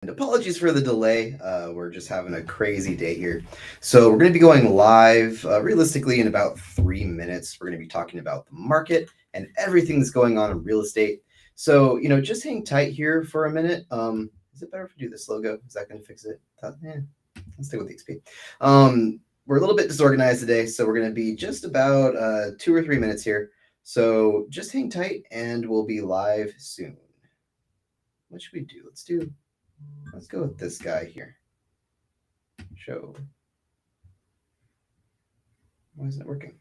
And apologies for the delay. We're just having a crazy day here. So, we're going to be going live realistically in about 3 minutes. We're going to be talking about the market and everything that's going on in real estate. So, just hang tight here for a minute. Is it better if we do this logo? Is that going to fix it? Let's stick with the XP. We're a little bit disorganized today, so we're going to be just about 2 or 3 minutes here. So, just hang tight and we'll be live soon. What should we do? Let's go with this guy here. Show. Why isn't it working?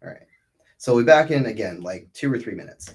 All right. So we'll be back in again, like 2 or 3 minutes.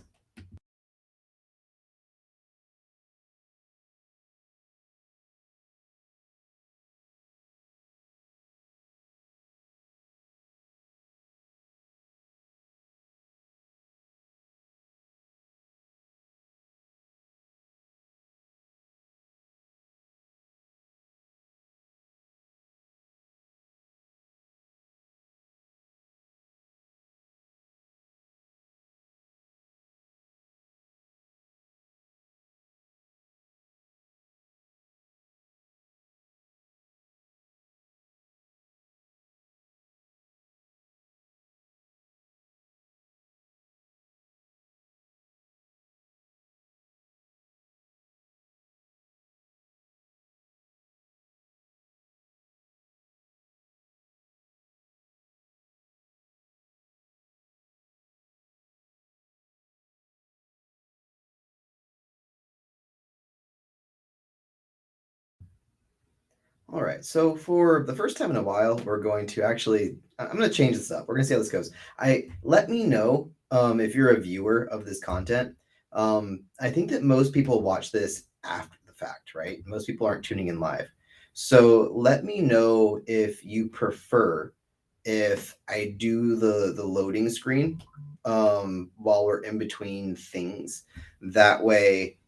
All right. So for the first time in a while, we're going to actually. I'm going to change this up. We're going to see how this goes. Let me know if you're a viewer of this content. I think that most people watch this after the fact, right? Most people aren't tuning in live. So let me know if you prefer if I do the loading screen while we're in between things. That way,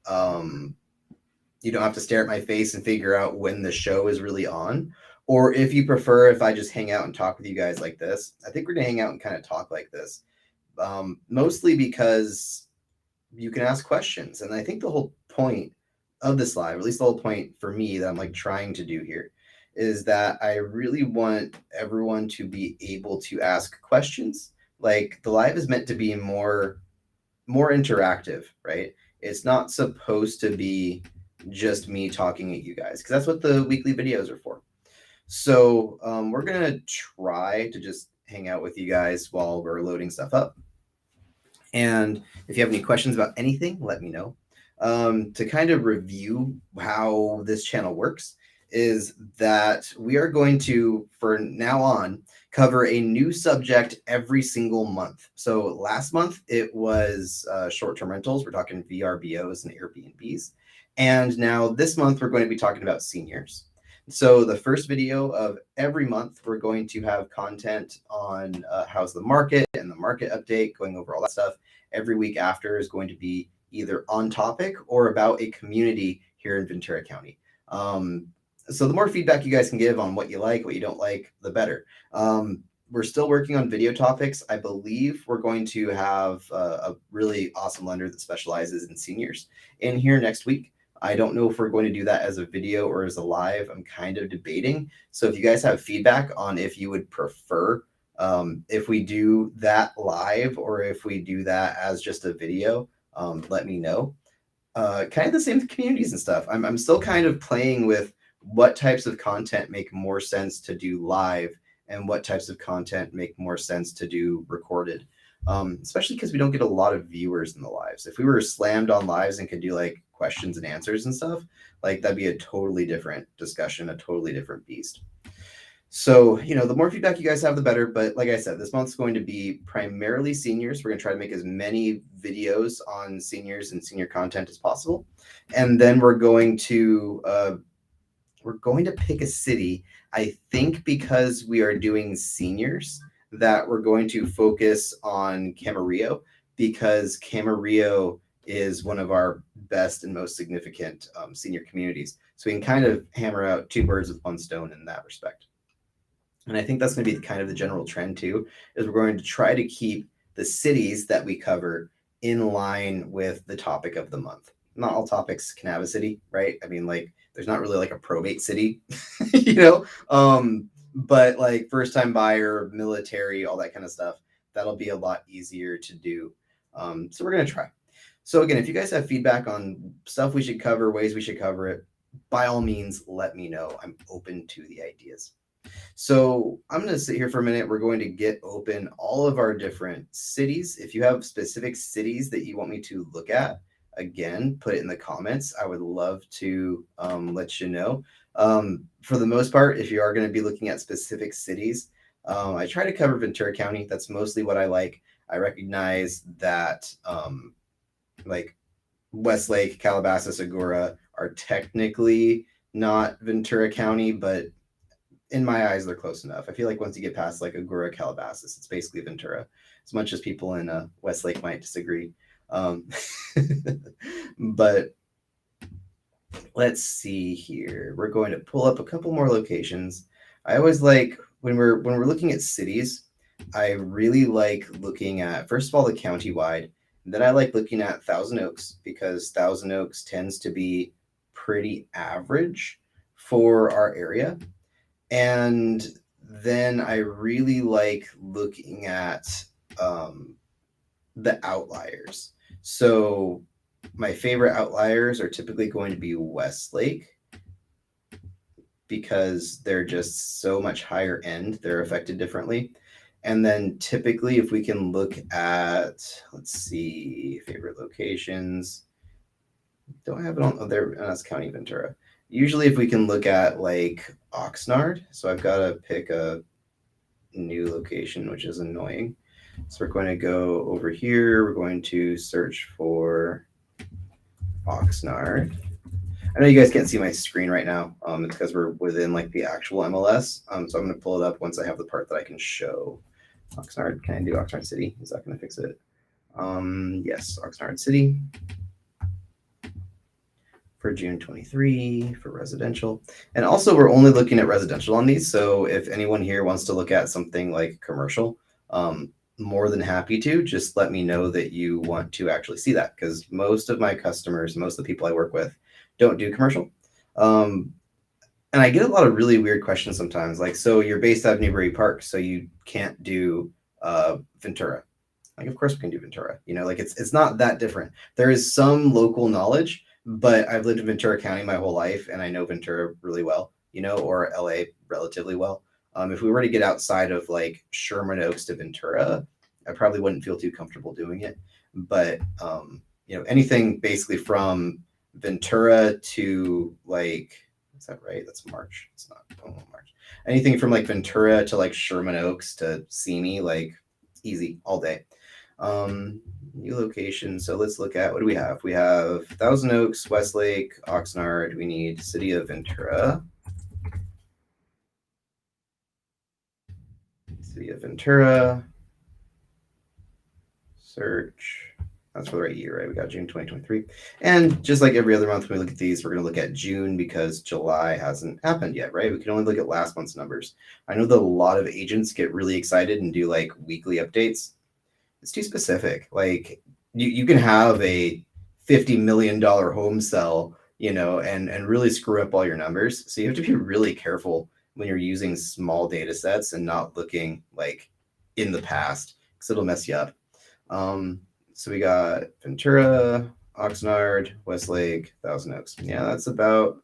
you don't have to stare at my face and figure out when the show is really on. Or if you prefer, if I just hang out and talk with you guys like this. I think we're gonna hang out and kind of talk like this, mostly because you can ask questions, and I think the whole point of this live, or at least the whole point for me that I'm like trying to do here, is that I really want everyone to be able to ask questions. Like the live is meant to be more interactive, right? It's not supposed to be just me talking at you guys because that's what the weekly videos are for. So we're gonna try to just hang out with you guys while we're loading stuff up. And if you have any questions about anything, let me know. To kind of review how this channel works, is that we are going to, for now on, cover a new subject every single month. So last month it was short-term rentals. We're talking VRBOs and Airbnbs. And now this month we're going to be talking about seniors. So the first video of every month, we're going to have content on how's the market and the market update, going over all that stuff. Every week after is going to be either on topic or about a community here in Ventura County. So the more feedback you guys can give on what you like, what you don't like, the better. We're still working on video topics. I believe we're going to have a really awesome lender that specializes in seniors in here next week. I don't know if we're going to do that as a video or as a live. I'm kind of debating. So if you guys have feedback on if you would prefer if we do that live or if we do that as just a video, let me know. Kind of the same with communities and stuff. I'm still kind of playing with what types of content make more sense to do live and what types of content make more sense to do recorded. Especially because we don't get a lot of viewers in the lives. If we were slammed on lives and could do like questions and answers and stuff, like that'd be a totally different discussion, a totally different beast. So, the more feedback you guys have, the better. But like I said, this month's going to be primarily seniors. We're going to try to make as many videos on seniors and senior content as possible. And then we're going to pick a city. I think because we are doing seniors, that we're going to focus on Camarillo because Camarillo is one of our best and most significant senior communities. So we can kind of hammer out two birds with one stone in that respect. And I think that's going to be kind of the general trend too, is we're going to try to keep the cities that we cover in line with the topic of the month. not all topics can have a city, right? I mean, like, there's not really like a probate city, you know. But like first time buyer, military, all that kind of stuff, that'll be a lot easier to do. So we're gonna try. So again, if you guys have feedback on stuff we should cover, ways we should cover it, by all means, let me know. I'm open to the ideas. So I'm going to sit here for a minute. We're going to get open all of our different cities. If you have specific cities that you want me to look at, again, put it in the comments. I would love to let you know. For the most part, if you are going to be looking at specific cities, I try to cover Ventura County. That's mostly what I like. I recognize that like Westlake, Calabasas, Agoura are technically not Ventura County, but in my eyes, they're close enough. I feel like once you get past like Agoura, Calabasas, it's basically Ventura. As much as people in Westlake might disagree, but let's see here. We're going to pull up a couple more locations. I always like when we're looking at cities. I really like looking at first of all the county-wide. Then I like looking at Thousand Oaks because Thousand Oaks tends to be pretty average for our area. And then I really like looking at the outliers. So my favorite outliers are typically going to be Westlake because they're just so much higher end. They're affected differently. And then typically, if we can look at, let's see, favorite locations. Don't have it on, oh, there, that's County Ventura. Usually, if we can look at like Oxnard, so I've got to pick a new location, which is annoying. So we're going to go over here. We're going to search for Oxnard. I know you guys can't see my screen right now. It's because we're within like the actual MLS. So I'm going to pull it up once I have the part that I can show. Oxnard, can I do Oxnard City? Is that going to fix it? Yes, Oxnard City for June 23 for residential. And also we're only looking at residential on these. So if anyone here wants to look at something like commercial, more than happy to. Just let me know that you want to actually see that because most of my customers, most of the people I work with don't do commercial. And I get a lot of really weird questions sometimes, like, so you're based out of Newbury Park, so you can't do Ventura. Like, of course we can do Ventura. You know, like it's not that different. There is some local knowledge, but I've lived in Ventura County my whole life, and I know Ventura really well, you know, or LA relatively well. If we were to get outside of like Sherman Oaks to Ventura, I probably wouldn't feel too comfortable doing it. But you know, anything basically from Ventura to like, is that right? That's March. It's not March. Anything from like Ventura to like Sherman Oaks to Simi, like easy all day. New location. So let's look at, what do we have? We have Thousand Oaks, Westlake, Oxnard. We need City of Ventura. City of Ventura. Search. That's for the right year, right? We got June 2023. And just like every other month, when we look at these, we're going to look at June because July hasn't happened yet, right? We can only look at last month's numbers. I know that a lot of agents get really excited and do like weekly updates. It's too specific. Like you can have a $50 million home sell, you know, and really screw up all your numbers. So you have to be really careful when you're using small data sets and not looking like in the past because it'll mess you up. So we got Ventura, Oxnard, Westlake, Thousand Oaks. Yeah, that's about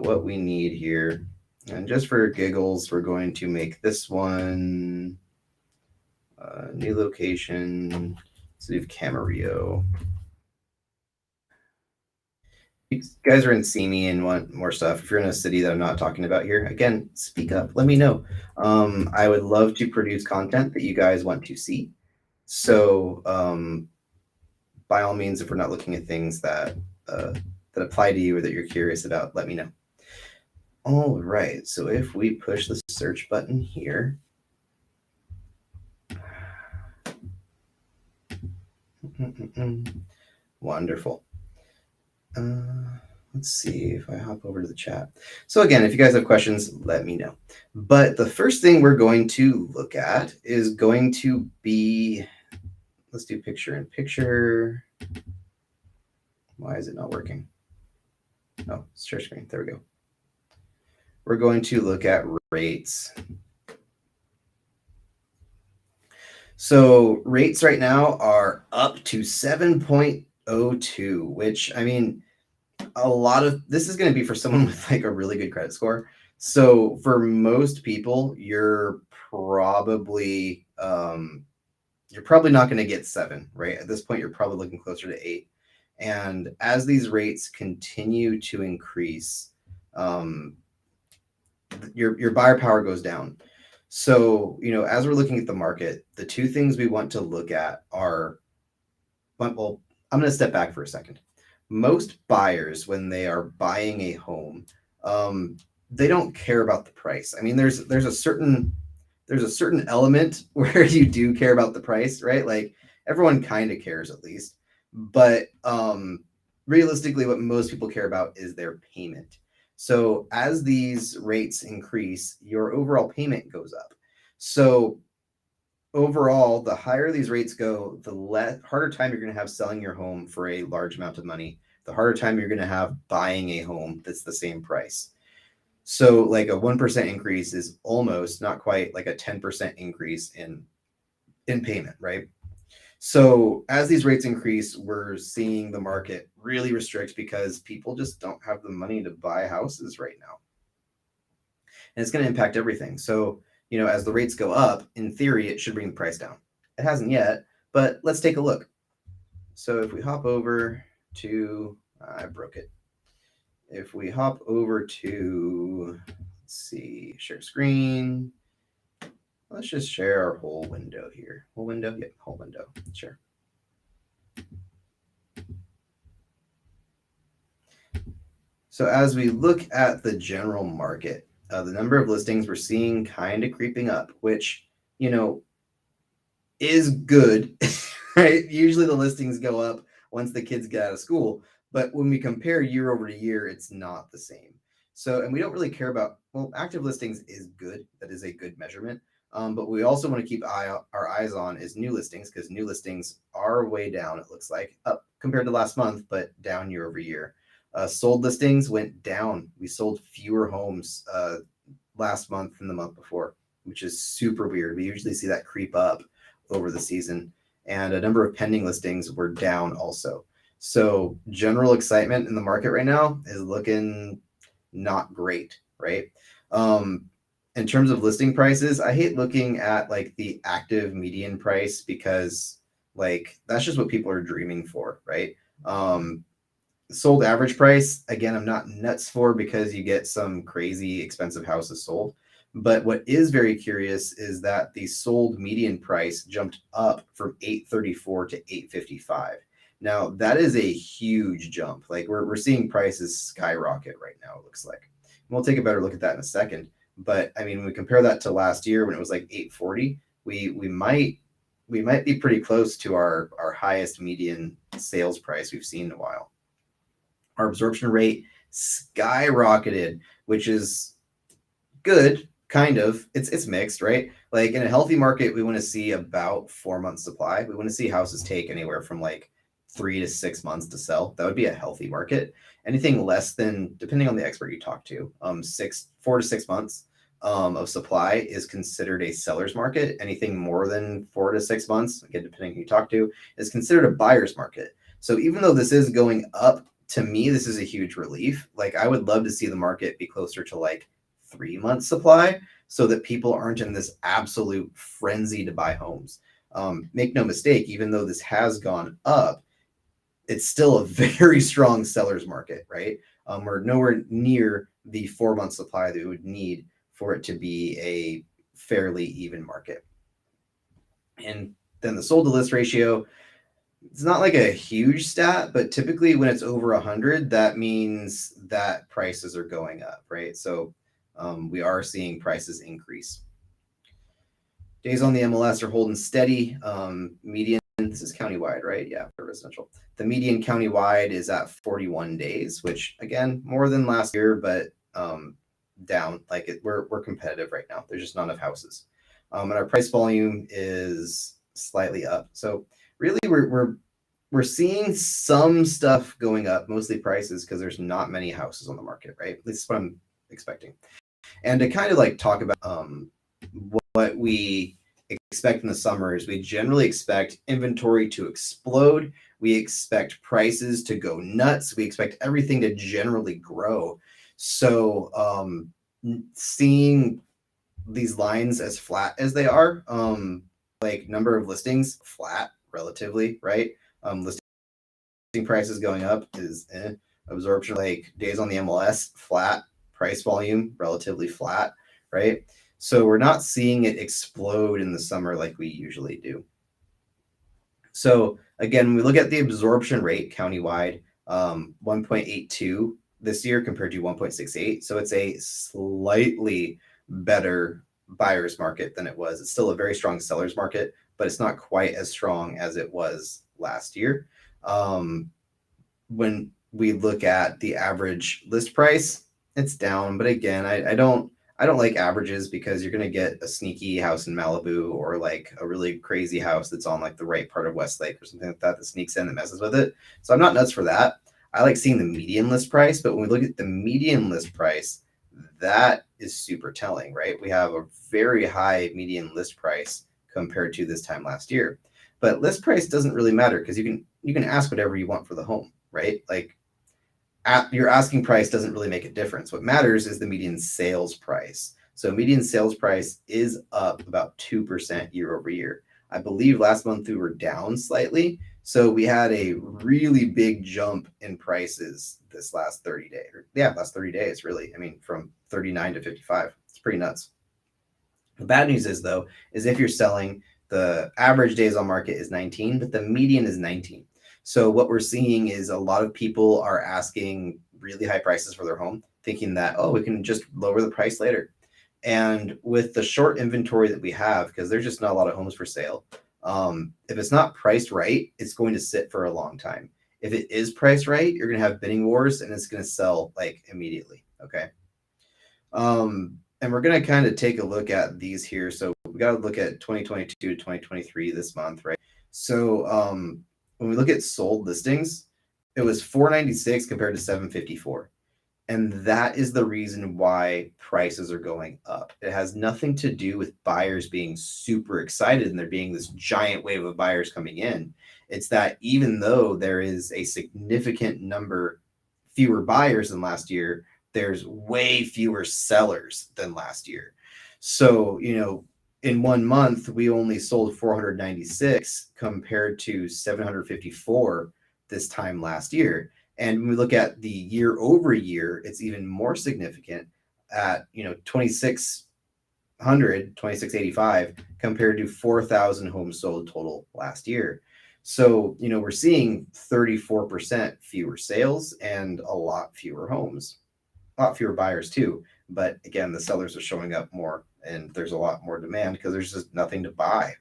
what we need here. And just for giggles, we're going to make this one new location, City of Camarillo. You guys are in Simi and want more stuff. If you're in a city that I'm not talking about here, again, speak up. Let me know. I would love to produce content that you guys want to see. So by all means, if we're not looking at things that apply to you or that you're curious about, let me know. All right, so if we push the search button here, wonderful. Let's see if I hop over to the chat. So again, if you guys have questions, let me know. But the first thing we're going to look at is going to be, let's do picture in picture. Why is it not working? Oh, share screen. There we go. We're going to look at rates. So rates right now are up to 7.02, which I mean, a lot of this is going to be for someone with like a really good credit score. So for most people, you're probably not going to get 7, right? At this point, you're probably looking closer to 8. And as these rates continue to increase, your buyer power goes down. So, as we're looking at the market, the two things we want to look at are, well, I'm going to step back for a second. Most buyers, when they are buying a home, they don't care about the price. I mean, there's a certain element where you do care about the price, right? Like everyone kind of cares at least, but realistically, what most people care about is their payment. So as these rates increase, your overall payment goes up. So overall, the higher these rates go, the harder time you're going to have selling your home for a large amount of money, the harder time you're going to have buying a home that's the same price. So like a 1% increase is almost, not quite, like a 10% increase in payment, right? So as these rates increase, we're seeing the market really restrict because people just don't have the money to buy houses right now. And it's going to impact everything. So, as the rates go up, in theory, it should bring the price down. It hasn't yet, but let's take a look. So if we hop over to, I broke it. If we hop over to, let's see, share screen. Let's just share our whole window here. Whole window? Yep, whole window. Sure. So as we look at the general market, the number of listings we're seeing kind of creeping up, which, is good, right? Usually the listings go up once the kids get out of school. But when we compare year over year, it's not the same. So, and we don't really care about, well, active listings is good. That is a good measurement. But we also want to keep our eyes on is new listings, because new listings are way down, it looks like, up compared to last month, but down year over year. Sold listings went down. We sold fewer homes last month than the month before, which is super weird. We usually see that creep up over the season. And a number of pending listings were down also. So general excitement in the market right now is looking not great, right? In terms of listing prices, I hate looking at like the active median price, because like that's just what people are dreaming for, right? Sold average price, again, I'm not nuts for, because you get some crazy expensive houses sold. But what is very curious is that the sold median price jumped up from 834 to 855. Now that is a huge jump. Like we're seeing prices skyrocket right now, it looks like. And we'll take a better look at that in a second. But I mean, when we compare that to last year when it was like 840, we might be pretty close to our highest median sales price we've seen in a while. Our absorption rate skyrocketed, which is good, kind of. It's mixed, right? Like in a healthy market, we want to see about 4 months supply. We want to see houses take anywhere from like 3 to 6 months to sell. That would be a healthy market. Anything less than, depending on the expert you talk to, 4 to 6 months of supply is considered a seller's market. Anything more than 4 to 6 months, again, depending on who you talk to, is considered a buyer's market. So even though this is going up, to me, this is a huge relief. Like I would love to see the market be closer to like 3 months supply, so that people aren't in this absolute frenzy to buy homes. Make no mistake, even though this has gone up, it's still a very strong seller's market, right? We're nowhere near the 4 month supply that we would need for it to be a fairly even market. And then the sold to list ratio, it's not like a huge stat, but typically when it's over 100, that means that prices are going up, right? So we are seeing prices increase. Days on the MLS are holding steady. Median, this is countywide, right? Yeah, for residential. The median countywide is at 41 days, which again, more than last year, but down. Like we're competitive right now. There's just not enough houses. And our price volume is slightly up. So really we're we're seeing some stuff going up, mostly prices, because there's not many houses on the market, right? At least what I'm expecting. And to kind of like talk about what we expect in the summer is we generally expect inventory to explode. We expect prices to go nuts. We expect everything to generally grow. So seeing these lines as flat as they are, like number of listings flat relatively, right? Listing prices going up is absorption, like days on the MLS flat, price volume relatively flat, right? So we're not seeing it explode in the summer like we usually do. So again, when we look at the absorption rate countywide, 1.82 this year compared to 1.68. So it's a slightly better buyer's market than it was. It's still a very strong seller's market, but it's not quite as strong as it was last year. When we look at the average list price, it's down. But again, I don't like averages because you're going to get a sneaky house in Malibu or like a really crazy house that's on like the right part of Westlake or something like that that sneaks in and messes with it. So I'm not nuts for that. I like seeing the median list price, but when we look at the median list price, that is super telling, right? We have a very high median list price compared to this time last year. But list price doesn't really matter because you can ask whatever you want for the home, right? Like your asking price doesn't really make a difference. What matters is the median sales price. So median sales price is up about 2% year over year. I believe last month we were down slightly. So we had a really big jump in prices this last 30 days. Last 30 days, really. I mean, from 39 to 55. It's pretty nuts. The bad news is, though, is if you're selling, the average days on market is 19, but the median is 19. So what we're seeing is a lot of people are asking really high prices for their home, thinking that, oh, we can just lower the price later. And with the short inventory that we have, because there's just not a lot of homes for sale, if it's not priced right, it's going to sit for a long time. If it is priced right, you're going to have bidding wars and it's going to sell like immediately. Okay. And we're going to kind of take a look at these here. So we got to look at 2022 to 2023 this month, right? So when we look at sold listings, it was 496 compared to 754. And that is the reason why prices are going up. It has nothing to do with buyers being super excited and there being this giant wave of buyers coming in. It's that even though there is a significant number fewer buyers than last year, there's way fewer sellers than last year. So, in 1 month, we only sold 496 compared to 754 this time last year. And when we look at the year over year, it's even more significant at 2685 compared to 4,000 homes sold total last year. So, we're seeing 34% fewer sales and a lot fewer homes, a lot fewer buyers too. But again, the sellers are showing up more and there's a lot more demand because there's just nothing to buy.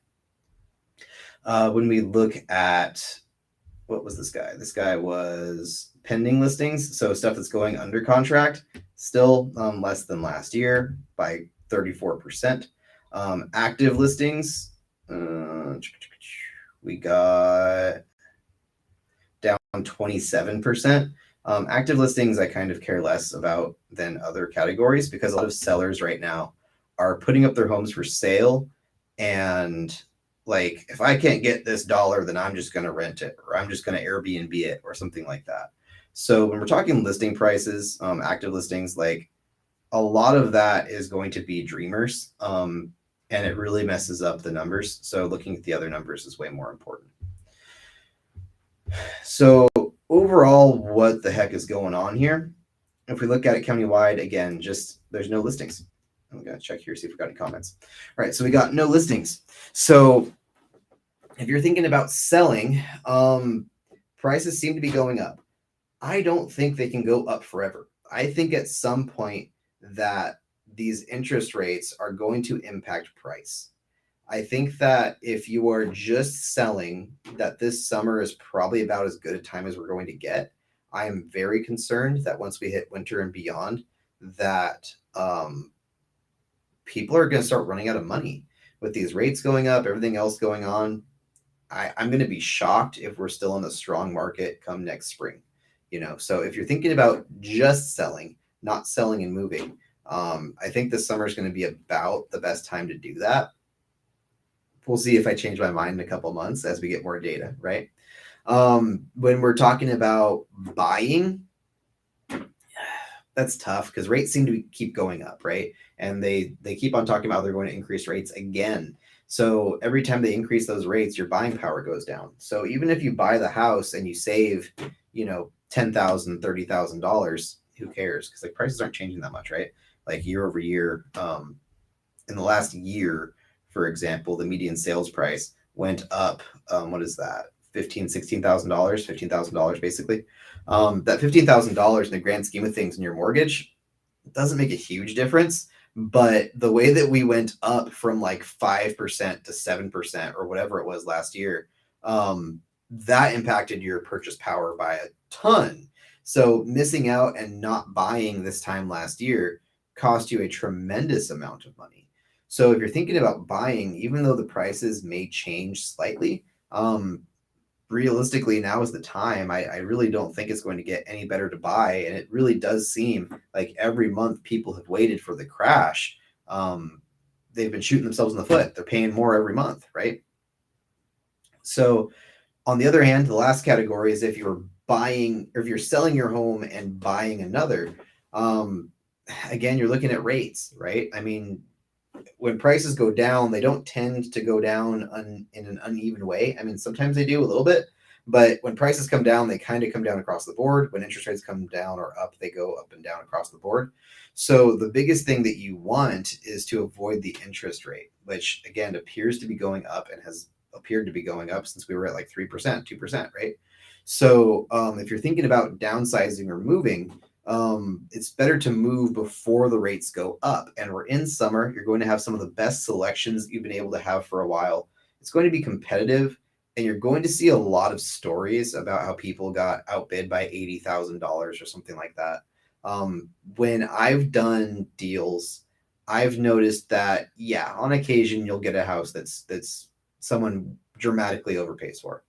When we look at, what was this guy? This guy was pending listings. So stuff that's going under contract, still less than last year by 34%. Active listings, we got down 27%. Active listings, I kind of care less about than other categories because a lot of sellers right now are putting up their homes for sale. And like, if I can't get this dollar, then I'm just going to rent it or I'm just going to Airbnb it or something like that. So when we're talking listing prices, active listings, like a lot of that is going to be dreamers. And it really messes up the numbers. So looking at the other numbers is way more important. So overall, what the heck is going on here? If we look at it countywide, again, just there's no listings. I'm going to check here, see if we got any comments. All right, so we got no listings. So if you're thinking about selling, prices seem to be going up. I don't think they can go up forever. I think at some point that these interest rates are going to impact price. I think that if you are just selling, that this summer is probably about as good a time as we're going to get. I am very concerned that once we hit winter and beyond, that people are going to start running out of money with these rates going up, everything else going on. I'm going to be shocked if we're still in a strong market come next spring. So if you're thinking about just selling, not selling and moving, I think this summer is going to be about the best time to do that. We'll see if I change my mind in a couple months as we get more data, right? When we're talking about buying, that's tough because rates seem to keep going up, right? And they keep on talking about they're going to increase rates again. So every time they increase those rates, your buying power goes down. So even if you buy the house and you save, $10,000, $30,000, who cares? Because like prices aren't changing that much, right? Like year over year, in the last year, for example, the median sales price went up. What is that? $15,000, $16,000 basically. That $15,000 in the grand scheme of things in your mortgage doesn't make a huge difference. But the way that we went up from like 5% to 7% or whatever it was last year, that impacted your purchase power by a ton. So missing out and not buying this time last year cost you a tremendous amount of money. So if you're thinking about buying, even though the prices may change slightly, realistically now is the time. I really don't think it's going to get any better to buy, and it really does seem like every month people have waited for the crash. They've been shooting themselves in the foot. They're paying more every month, right? So on the other hand, the last category is if you're buying or if you're selling your home and buying another. Again, you're looking at rates, right? I mean, when prices go down, they don't tend to go down in an uneven way. I mean, sometimes they do a little bit, but when prices come down, they kind of come down across the board. When interest rates come down or up, they go up and down across the board. So the biggest thing that you want is to avoid the interest rate, which again appears to be going up and has appeared to be going up since we were at like 3%, 2%, right? So if you're thinking about downsizing or moving, it's better to move before the rates go up. And we're in summer. You're going to have some of the best selections you've been able to have for a while. It's going to be competitive, and you're going to see a lot of stories about how people got outbid by $80,000 or something like that. When I've done deals, I've noticed that, yeah, on occasion you'll get a house that's someone dramatically overpays for,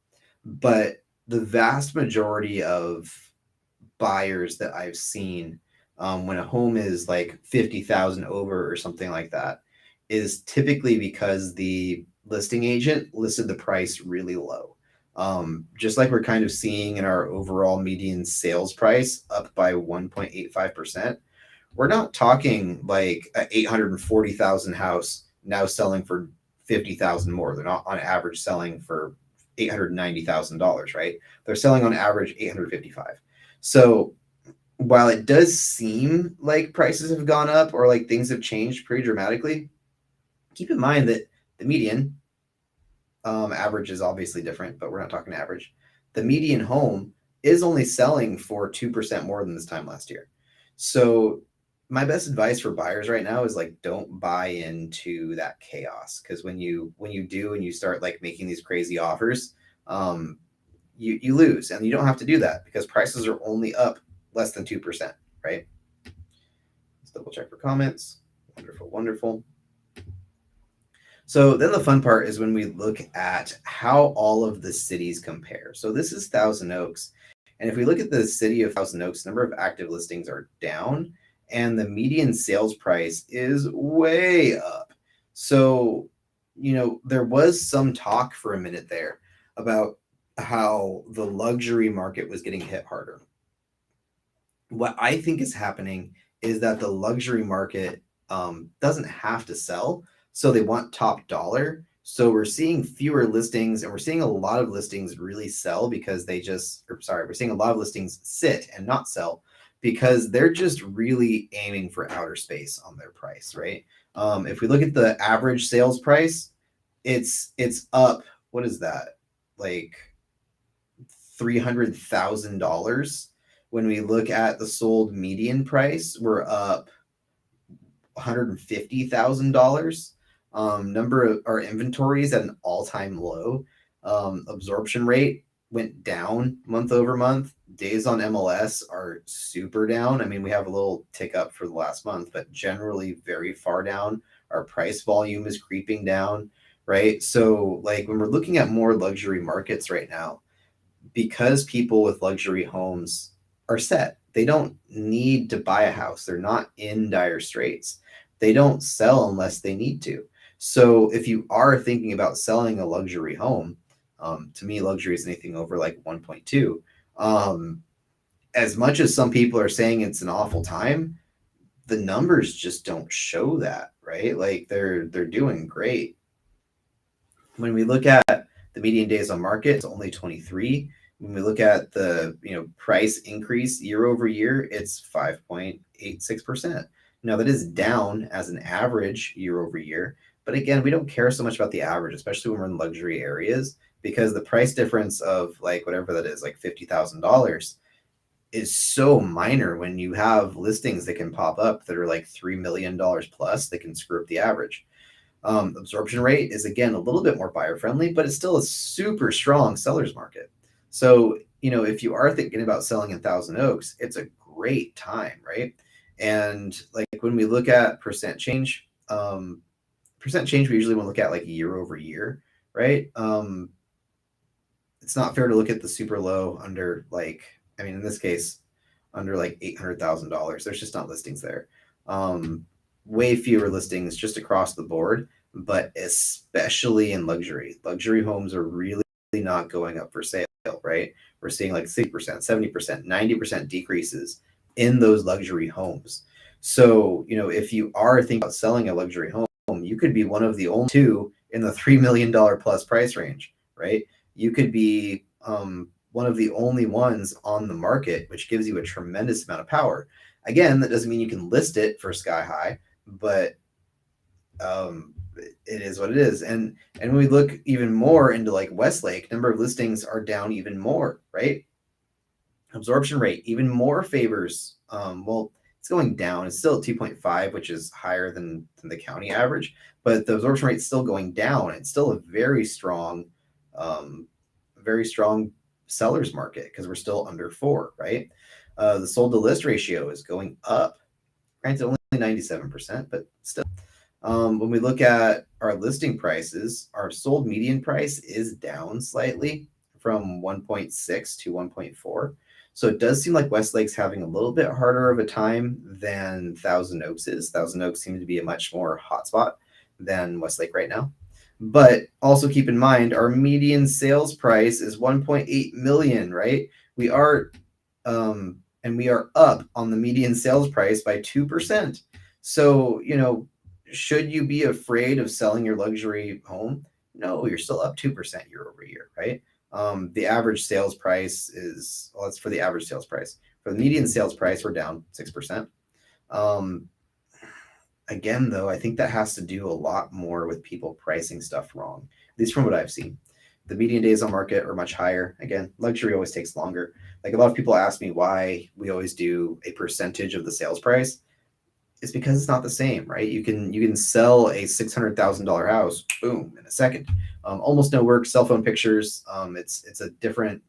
but the vast majority of buyers that I've seen, when a home is like 50,000 over or something like that, is typically because the listing agent listed the price really low. Just like we're kind of seeing in our overall median sales price up by 1.85%. We're not talking like a 840,000 house now selling for 50,000 more. They're not on average selling for $890,000, right? They're selling on average 855. So while it does seem like prices have gone up or like things have changed pretty dramatically, keep in mind that the median, average is obviously different, but we're not talking average. The median home is only selling for 2% more than this time last year. So my best advice for buyers right now is like don't buy into that chaos, because when you do and you start like making these crazy offers, you lose, and you don't have to do that because prices are only up less than 2%, right? Let's double check for comments. Wonderful, wonderful. So then the fun part is when we look at how all of the cities compare. So this is Thousand Oaks. And if we look at the city of Thousand Oaks, number of active listings are down and the median sales price is way up. So, there was some talk for a minute there about how the luxury market was getting hit harder. What I think is happening is that the luxury market doesn't have to sell, so they want top dollar. So we're seeing fewer listings, and we're seeing a lot of listings really sell because we're seeing a lot of listings sit and not sell because they're just really aiming for outer space on their price, right? If we look at the average sales price, it's up. What is that? Like $300,000. When we look at the sold median price, we're up $150,000. Number of our inventories at an all-time low. Absorption rate went down month over month. Days on MLS are super down. I mean, we have a little tick up for the last month, but generally very far down. Our price volume is creeping down. right? So like when we're looking at more luxury markets right now, because people with luxury homes are set, they don't need to buy a house. They're not in dire straits. They don't sell unless they need to. So if you are thinking about selling a luxury home, to me, luxury is anything over like 1.2. Um, as much as some people are saying it's an awful time, the numbers just don't show that, right? Like they're doing great. When we look at the median days on market, it's only 23. When we look at the price increase year over year, it's 5.86%. Now that is down as an average year over year, but again, we don't care so much about the average, especially when we're in luxury areas, because the price difference of like whatever that is, like $50,000, is so minor when you have listings that can pop up that are like $3 million plus. They can screw up the average. Absorption rate is again a little bit more buyer friendly, but it's still a super strong seller's market. So, if you are thinking about selling in Thousand Oaks, it's a great time, right? And like when we look at percent change, we usually want to look at like year over year, right? It's not fair to look at the super low under like, I mean, in this case, under like $800,000. There's just not listings there. Way fewer listings just across the board, but especially in luxury. Luxury homes are really not going up for sale, right? We're seeing like 60%, 70%, 90% decreases in those luxury homes. So, if you are thinking about selling a luxury home, you could be one of the only two in the $3 million plus price range, right? You could be one of the only ones on the market, which gives you a tremendous amount of power. Again, that doesn't mean you can list it for sky high, but it is what it is. And when we look even more into like Westlake, number of listings are down even more, right? Absorption rate even more favors. Well, it's going down. It's still at 2.5, which is higher than the county average, but the absorption rate is still going down. It's still a very strong seller's market because we're still under 4, right? The sold to list ratio is going up. Granted, only 97%, but still. When we look at our listing prices, our sold median price is down slightly from 1.6 to 1.4. So it does seem like Westlake's having a little bit harder of a time than Thousand Oaks is. Thousand Oaks seems to be a much more hotspot than Westlake right now. But also keep in mind our median sales price is 1.8 million, right? We are and we are up on the median sales price by 2%. So, should you be afraid of selling your luxury home? No, you're still up 2% year over year, right? The average sales price is, well, that's for the average sales price. For the median sales price, we're down 6%. Again, though, I think that has to do a lot more with people pricing stuff wrong, at least from what I've seen. The median days on market are much higher. Again, luxury always takes longer. Like a lot of people ask me why we always do a percentage of the sales price. It's because it's not the same, right? You can sell a $600,000 house, boom, in a second. Almost no work, cell phone pictures. It's a different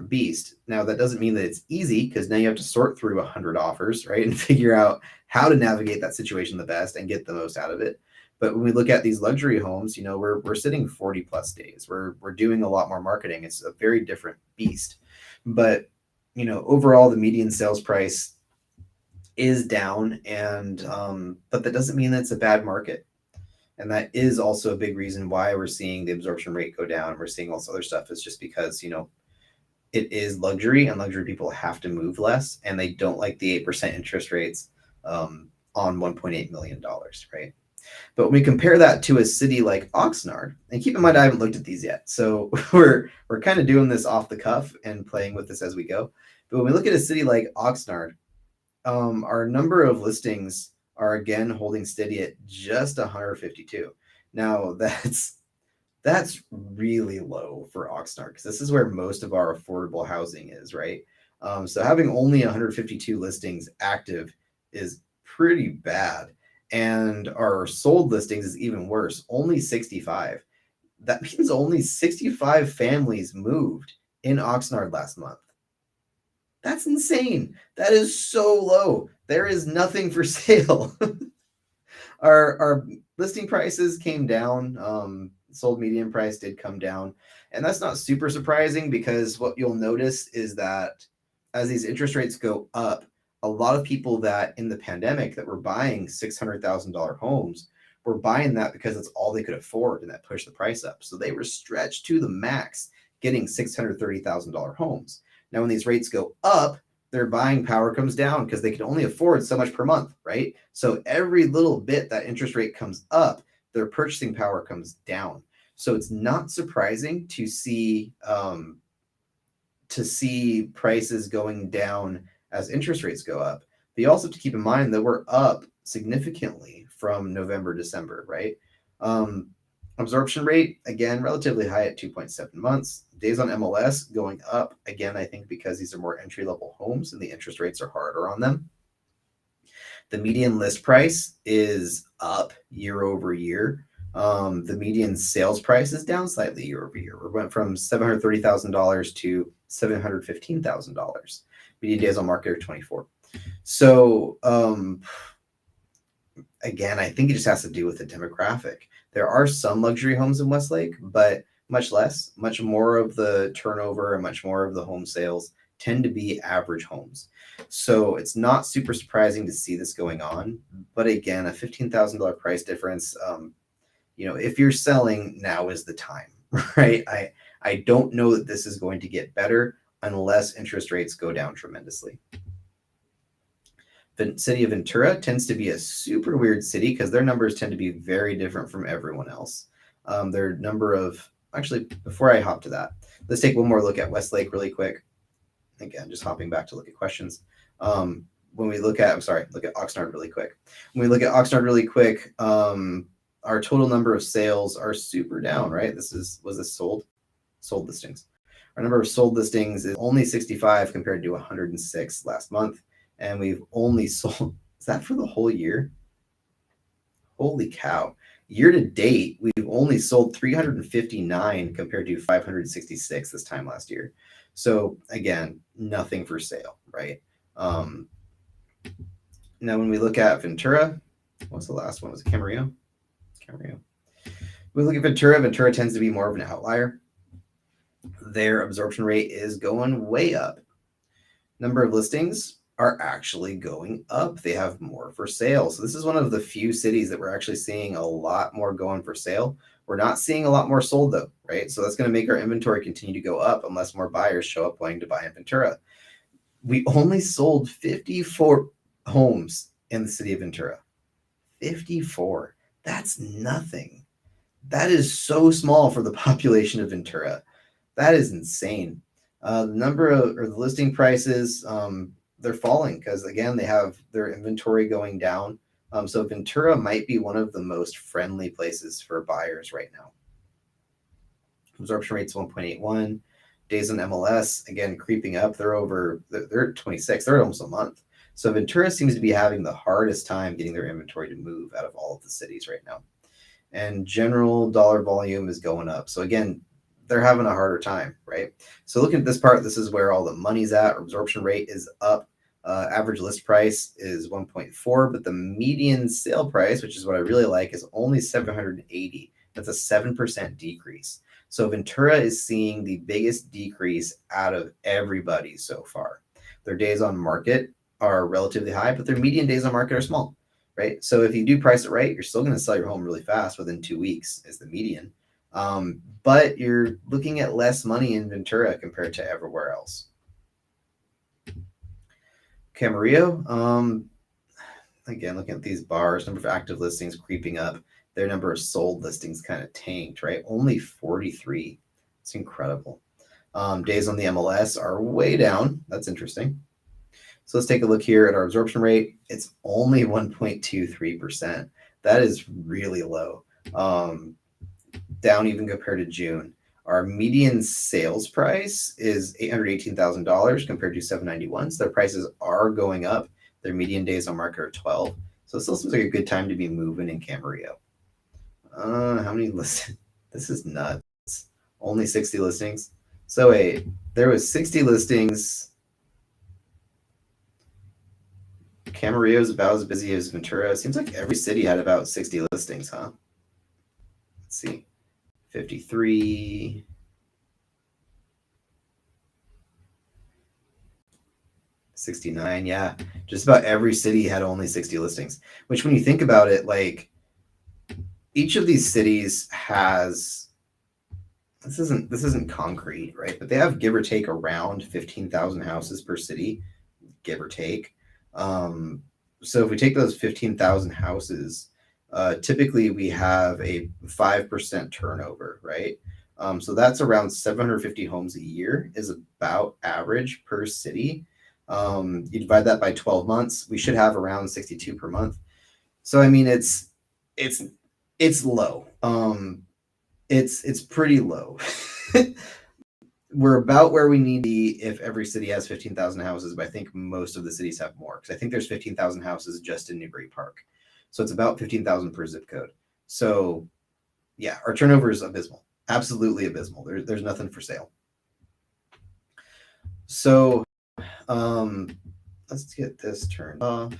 beast. Now that doesn't mean that it's easy because now you have to sort through 100 offers, right, and figure out how to navigate that situation the best and get the most out of it. But when we look at these luxury homes, we're sitting 40 plus days. We're doing a lot more marketing. It's a very different beast. But overall, the median sales price is down, and but that doesn't mean that it's a bad market. And that is also a big reason why we're seeing the absorption rate go down. We're seeing all this other stuff. It's just because it is luxury, and luxury people have to move less, and they don't like the 8% interest rates on $1.8 million, right? But when we compare that to a city like Oxnard, and keep in mind I haven't looked at these yet, so we're kind of doing this off the cuff and playing with this as we go. But when we look at a city like Oxnard, our number of listings are again holding steady at just 152. Now that's really low for Oxnard because this is where most of our affordable housing is, right? So having only 152 listings active is pretty bad. And our sold listings is even worse, only 65. That means only 65 families moved in Oxnard last month. That's insane. That is so low. There is nothing for sale. our listing prices came down. Sold median price did come down. And that's not super surprising because what you'll notice is that as these interest rates go up, a lot of people that in the pandemic that were buying $600,000 homes were buying that because it's all they could afford and that pushed the price up. So they were stretched to the max getting $630,000 homes. Now, when these rates go up, their buying power comes down because they can only afford so much per month, right? So every little bit that interest rate comes up, their purchasing power comes down. So it's not surprising to see prices going down as interest rates go up. But you also have to keep in mind that we're up significantly from November, December, right? Absorption rate, again, relatively high at 2.7 months. Days on MLS going up, again, I think because these are more entry-level homes and the interest rates are harder on them. The median list price is up year over year. The median sales price is down slightly year over year. We went from $730,000 to $715,000. Median days on market are 24. So again, I think it just has to do with the demographic. There are some luxury homes in Westlake, but much less. Much more of the turnover and much more of the home sales tend to be average homes. So it's not super surprising to see this going on. But again, a $15,000 price difference, if you're selling, now is the time, right? I don't know that this is going to get better unless interest rates go down tremendously. The city of Ventura tends to be a super weird city because their numbers tend to be very different from everyone else. Their number of, actually, before I hop to that, let's take one more look at Westlake really quick. Again, just hopping back to look at questions. When we look at Oxnard really quick. When we look at Oxnard really quick, our total number of sales are super down, right? Was this sold listings? Our number of sold listings is only 65 compared to 106 last month. And we've only sold, is that for the whole year? Holy cow. Year to date, we've only sold 359 compared to 566 this time last year. So again, nothing for sale, right? Now, when we look at Ventura, what's the last one? Was it Camarillo? Camarillo. We look at Ventura. Ventura tends to be more of an outlier. Their absorption rate is going way up. Number of listings are actually going up. They have more for sale. So this is one of the few cities that we're actually seeing a lot more going for sale. We're not seeing a lot more sold though, right? So that's going to make our inventory continue to go up unless more buyers show up wanting to buy in Ventura. We only sold 54 homes in the city of Ventura. 54. That's nothing. That is so small for the population of Ventura. That is insane. The listing prices, they're falling because, again, they have their inventory going down. So Ventura might be one of the most friendly places for buyers right now. Absorption rate's 1.81. Days on MLS, again, creeping up. They're at 26. They're at almost a month. So Ventura seems to be having the hardest time getting their inventory to move out of all of the cities right now. And general dollar volume is going up. So again, they're having a harder time, right? So looking at this part, this is where all the money's at. Absorption rate is up. Average list price is 1.4, but the median sale price, which is what I really like, is only 780. That's a 7% decrease. So Ventura is seeing the biggest decrease out of everybody so far. Their days on market are relatively high, but their median days on market are small, right? So if you do price it right, you're still going to sell your home really fast within 2 weeks is the median. But you're looking at less money in Ventura compared to everywhere else. Camarillo, again, looking at these bars, number of active listings creeping up. Their number of sold listings kind of tanked, right? Only 43. It's incredible. Days on the MLS are way down. That's interesting. So let's take a look here at our absorption rate. It's only 1.23%. That is really low. Down even compared to June. Our median sales price is $818,000 compared to $791. So their prices are going up. Their median days on market are 12. So it still seems like a good time to be moving in Camarillo. How many listings? This is nuts. Only 60 listings. So there was 60 listings. Camarillo is about as busy as Ventura. It seems like every city had about 60 listings, huh? Let's see. 53. 69, yeah. Just about every city had only 60 listings, which when you think about it, like each of these cities has this isn't concrete, right? But they have give or take around 15,000 houses per city, give or take. Um, so if we take those 15,000 houses, typically we have a 5% turnover, right? So that's around 750 homes a year is about average per city. You divide that by 12 months, we should have around 62 per month. So I mean, it's it's low. It's pretty low. We're about where we need to be if every city has 15,000 houses, but I think most of the cities have more because I think there's 15,000 houses just in Newbury Park. So it's about 15,000 per zip code. So yeah, our turnover is abysmal, absolutely abysmal. There's nothing for sale. So let's get this turned off.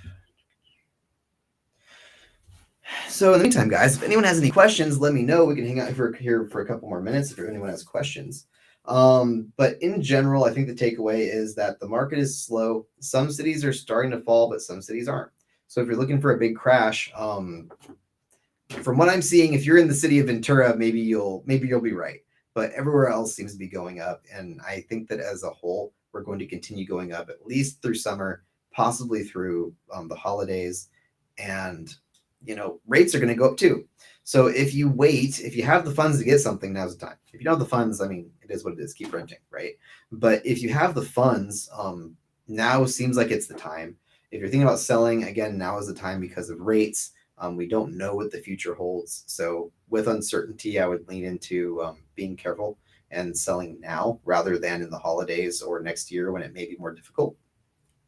So in the meantime, guys, if anyone has any questions, let me know. We can hang out here for a couple more minutes if anyone has questions. But in general, I think the takeaway is that the market is slow. Some cities are starting to fall, but some cities aren't. So if you're looking for a big crash, from what I'm seeing, if you're in the city of Ventura, maybe you'll be right. But everywhere else seems to be going up, and I think that as a whole, we're going to continue going up at least through summer, possibly through the holidays, and rates are going to go up too. So if you wait, if you have the funds to get something, now's the time. If you don't have the funds, I mean, it is what it is. Keep renting, right? But if you have the funds, now seems like it's the time. If you're thinking about selling, again, now is the time because of rates. We don't know what the future holds. So with uncertainty, I would lean into being careful and selling now rather than in the holidays or next year when it may be more difficult.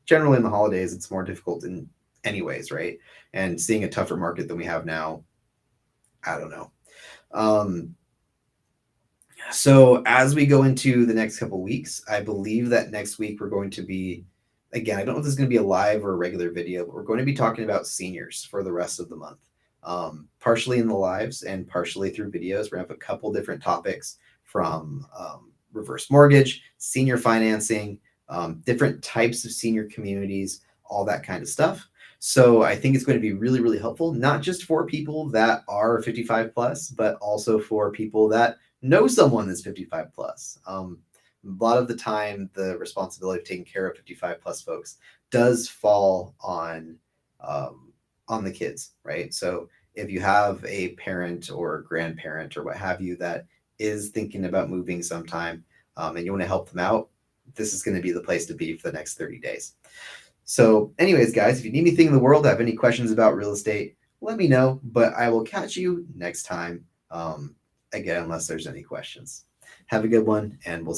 Generally in the holidays, it's more difficult in anyways, right? And seeing a tougher market than we have now, I don't know. So as we go into the next couple of weeks, I believe that next week we're going to be, again, I don't know if this is going to be a live or a regular video, but we're going to be talking about seniors for the rest of the month, partially in the lives and partially through videos. We're going to have a couple different topics from reverse mortgage, senior financing, different types of senior communities, all that kind of stuff. So I think it's going to be really, really helpful, not just for people that are 55 plus, but also for people that know someone that's 55 plus. A lot of the time, the responsibility of taking care of 55 plus folks does fall on the kids, right? So if you have a parent or grandparent or what have you that is thinking about moving sometime and you want to help them out, this is going to be the place to be for the next 30 days. So anyways, guys, if you need anything in the world, have any questions about real estate, let me know, but I will catch you next time. Again, unless there's any questions. Have a good one, and we'll